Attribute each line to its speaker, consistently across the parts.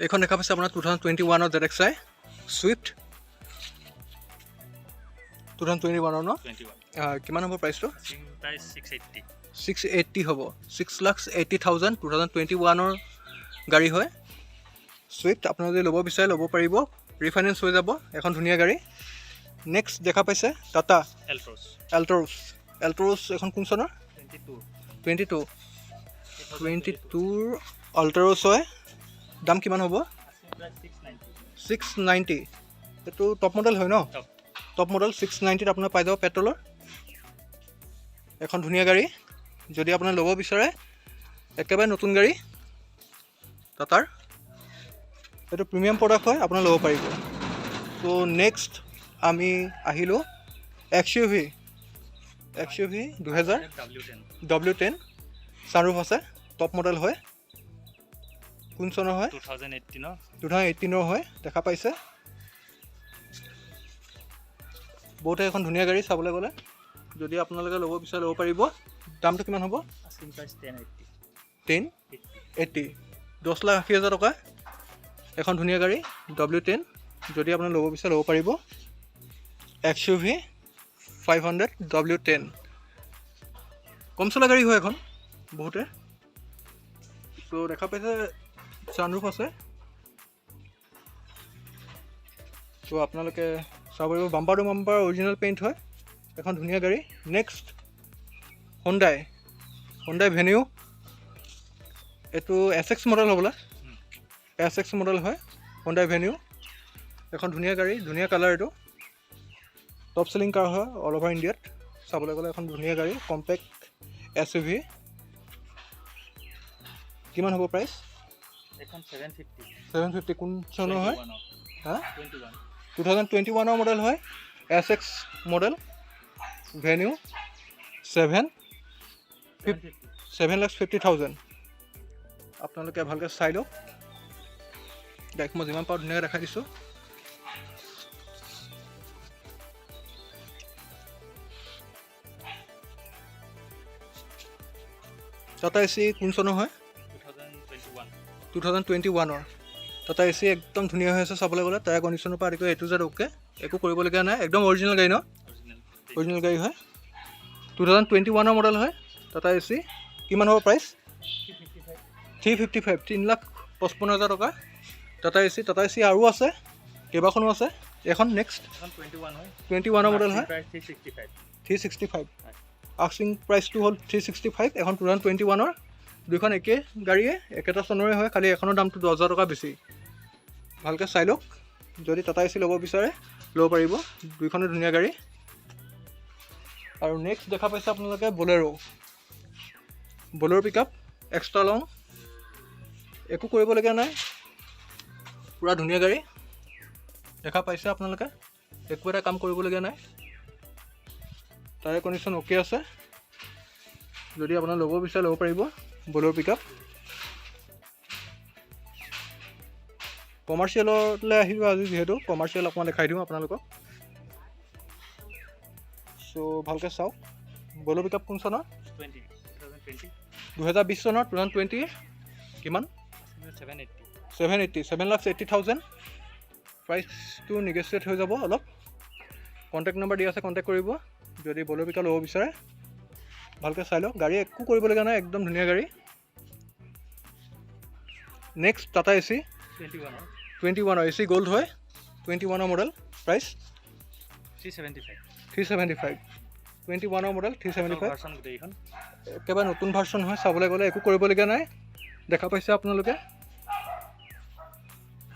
Speaker 1: এখন দেখা পাইছে আপোনাৰ 2021 ZXi Swift 2021 ন কিমান হ'ব প্ৰাইচটো
Speaker 2: প্ৰাইচ 680
Speaker 1: 680 হ'ব 6,80,000 2021 গাড়ী হয় Swift আপোনালোকে যদি ল'ব বিচাৰে ল'ব পাৰিব ৰিফাইনেন্স হৈ যাব এখন ধুনীয়া গাড়ী নেক্সট দেখা পাইছে টাটা এল্ট্ৰছ এখন কোন চনৰ 22 এল্ট্ৰছ হয় দাম কিমান হ'ব 690 এইটো টপ মডেল হয় ন টপ মডেল 690 আপোনাৰ পাই যাব পেট্ৰলৰ এখন ধুনীয়া গাড়ী যদি আপুনি ল'ব বিচাৰে একেবাৰে নতুন গাড়ী টাটাৰ এইটো প্ৰিমিয়াম প্ৰডাক্ট হয় আপুনি ল'ব পাৰিব তো নেক্সট আমি আহিলোঁ XUV 2000 W10 ছানৰুফ আছে টপ মডেল হয় কোন চনৰ হয় 2018 হয় দেখা পাইছে বহুতে এখন ধুনীয়া গাড়ী চাবলৈ গ'লে যদি আপোনালোকে ল'ব বিচাৰে ল'ব পাৰিব দামটো কিমান হ'ব 1080 10,80,000 টকা এখন ধুনীয়া গাড়ী W10 যদি আপুনি ল'ব বিচাৰে ল'ব পাৰিব XUV 500 W10 কম চলা গাড়ী হয় এখন বহুতে তো দেখা পাইছে ছানৰুফ আছে তো আপোনালোকে চাব পাৰিব bumper to bumper original paint হয় এখন ধুনীয়া গাড়ী নেক্সট Hyundai ভেনিউ এইটো SX মডেল হ'বলা SX মডেল হয় Hyundai ভেনিউ এখন ধুনীয়া গাড়ী ধুনীয়া কালাৰ এইটো টপ চেলিং কাৰ হয় অল অভাৰ ইণ্ডিয়াত চাবলৈ গ'লে এখন ধুনীয়া গাড়ী কম্পেক্ট SUV কিমান হ'ব প্ৰাইচ
Speaker 2: এখন
Speaker 1: 750 কোন চনৰ হয় হা 2021 মডেল হয় SX মডেল ভেনিউ 7,50,000 আপোনালোকে ভালকৈ চাই লওক দেখ মই যিমান পাৰোঁ ধুনীয়াকৈ দেখাই দিছোঁ টাটা AC কোন চনৰ হয় 2021 টাটা AC একদম ধুনীয়া হৈ আছে চাবলৈ গ'লে টায়াৰ কণ্ডিশ্যনৰ পৰা আদি কৰি A to Z অ'কে একো কৰিবলগীয়া নাই একদম অৰিজিনেল গাড়ী ন অৰিজিনেল গাড়ী হয় 2021 মডেল হয় টাটা AC কিমান হ'ব প্ৰাইচ 355 3,55,000 টকা টাটা AC আৰু আছে কেইবাখনো আছে এখন নেক্সট 21 মডেল হয় 365 আস্কিং প্ৰাইচটো হ'ল 365 এখন 2021 দুইখন একে গাড়ীয়ে একেটা চনৰে হয় খালি এখনৰ দামটো 10,000 টকা বেছি ভালকৈ চাই লওক যদি টাটা AC ল'ব বিচাৰে ল'ব পাৰিব দুইখনে ধুনীয়া গাড়ী আৰু নেক্সট দেখা পাইছে আপোনালোকে বলেৰো পিকআপ এক্সট্ৰা লং একো কৰিবলগীয়া নাই পুৰা ধুনীয়া গাড়ী দেখা পাইছে আপোনালোকে একো এটা কাম কৰিবলগীয়া নাই টায়াৰ কণ্ডিশ্যন অ'কে আছে যদি আপোনাৰ ল'ব বিচাৰে ল'ব পাৰিব বলেৰো পিকআপ কমাৰ্চিয়েললৈ আহিব আজি যিহেতু কমাৰ্চিয়েল অকণমান দেখাই দিওঁ আপোনালোকক চ' ভালকৈ চাওক বলেৰো পিকআপ কোন চনৰ 2020 চনৰ 2020 কিমান 7,80,000 প্ৰাইচটো নেগচিয়েট হৈ যাব অলপ কণ্টেক্ট নম্বৰ দিয়া আছে কণ্টেক্ট কৰিব যদি বলেৰো পিকআপ ল'ব বিচাৰে ভালকৈ চাই লওক গাড়ী একো কৰিবলগীয়া নাই একদম ধুনীয়া গাড়ী next Tata AC 21 AC gold হয় 21 মডেল প্ৰাইচ 375 21 মডেল 375 একেবাৰে নতুন ভাৰ্চন হয় চাবলৈ গ'লে একো কৰিবলগীয়া নাই দেখা পাইছে আপোনালোকে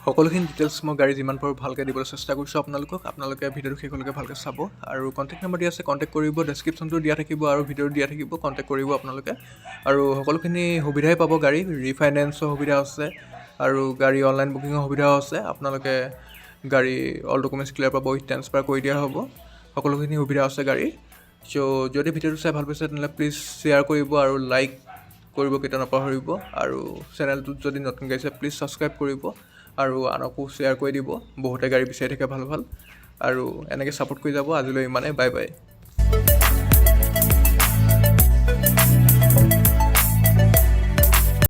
Speaker 1: সকলোখিনি ডিটেইলছ মই গাড়ী যিমান পাৰোঁ ভালকৈ দিবলৈ চেষ্টা কৰিছোঁ আপোনালোকে ভিডিঅ'টো শেষলৈকে ভালকৈ চাব আৰু কণ্টেক্ট নম্বৰ দিয়া আছে কণ্টেক্ট কৰিব ডেছক্ৰিপশ্যনটো দিয়া থাকিব আৰু ভিডিঅ'টো দিয়া থাকিব কণ্টেক্ট কৰিব আপোনালোকে আৰু সকলোখিনি সুবিধাই পাব গাড়ী ৰিফাইনেন্সৰ সুবিধা আছে আৰু গাড়ী অনলাইন বুকিঙৰ সুবিধাও আছে আপোনালোকে গাড়ী অল ডকুমেণ্টছ ক্লিয়াৰ পাব উইথ ট্ৰান্সফাৰ কৰি দিয়া হ'ব সকলোখিনি সুবিধা আছে গাড়ী চ' যদি ভিডিঅ'টো চাই ভাল পাইছে তেনেহ'লে প্লিজ শ্বেয়াৰ কৰিব আৰু লাইক কৰিব কেতিয়াও নাপাহৰিব আৰু চেনেলটোত যদি নতুন গাড়ী আছে প্লিজ ছাবস্ক্ৰাইব কৰিব আৰু আনকো শ্বেয়াৰ কৰি দিব বহুতে গাড়ী বিচাৰি থাকে ভাল আৰু এনেকৈ ছাপোৰ্ট কৰি যাব আজিলৈ ইমানে বাই